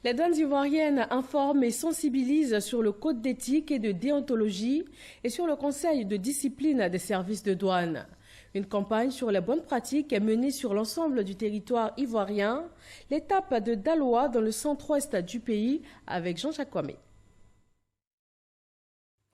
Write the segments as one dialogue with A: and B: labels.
A: Les douanes ivoiriennes informent et sensibilisent sur le code d'éthique et de déontologie et sur le conseil de discipline des services de douane. Une campagne sur les bonnes pratiques est menée sur l'ensemble du territoire ivoirien, l'étape de Daloa dans le centre-ouest du pays avec Jean-Jacques Kwame.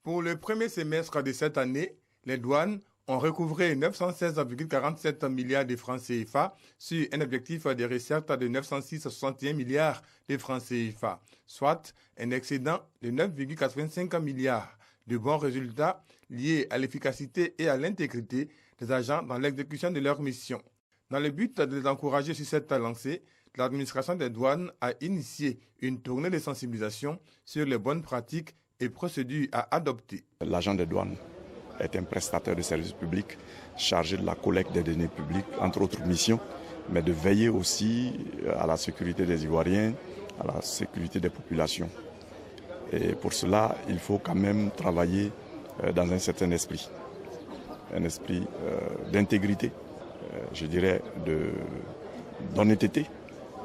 B: Pour le premier semestre de cette année, les douanes ont recouvré 916,47 milliards de francs CFA sur un objectif de recettes de 906,61 milliards de francs CFA, soit un excédent de 9,85 milliards. De bons résultats liés à l'efficacité et à l'intégrité des agents dans l'exécution de leur mission. Dans le but de les encourager sur cette lancée, l'administration des douanes a initié une tournée de sensibilisation sur les bonnes pratiques et procédures à adopter.
C: L'agent des douanes est un prestataire de services publics chargé de la collecte des données publiques, entre autres missions, mais de veiller aussi à la sécurité des Ivoiriens, à la sécurité des populations. Et pour cela, il faut quand même travailler dans un certain esprit, un esprit d'intégrité, je dirais d'honnêteté.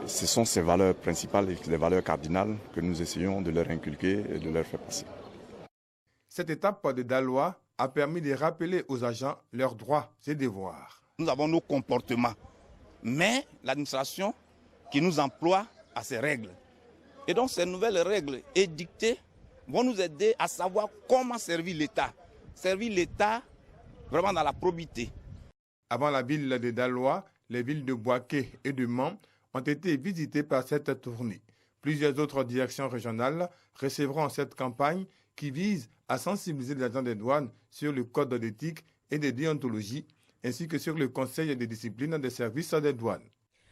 C: Ce sont ces valeurs principales et les valeurs cardinales que nous essayons de leur inculquer et de leur faire passer.
B: Cette étape de Daloa a permis de rappeler aux agents leurs droits et devoirs.
D: Nous avons nos comportements, mais l'administration qui nous emploie a ses règles. Et donc ces nouvelles règles édictées vont nous aider à savoir comment servir l'État. Servir l'État vraiment dans la probité.
B: Avant la ville de Daloa, les villes de Bouaké et de Mans ont été visitées par cette tournée. Plusieurs autres directions régionales recevront cette campagne qui vise à sensibiliser les agents des douanes sur le code d'éthique et de déontologie, ainsi que sur le conseil de discipline des services des douanes.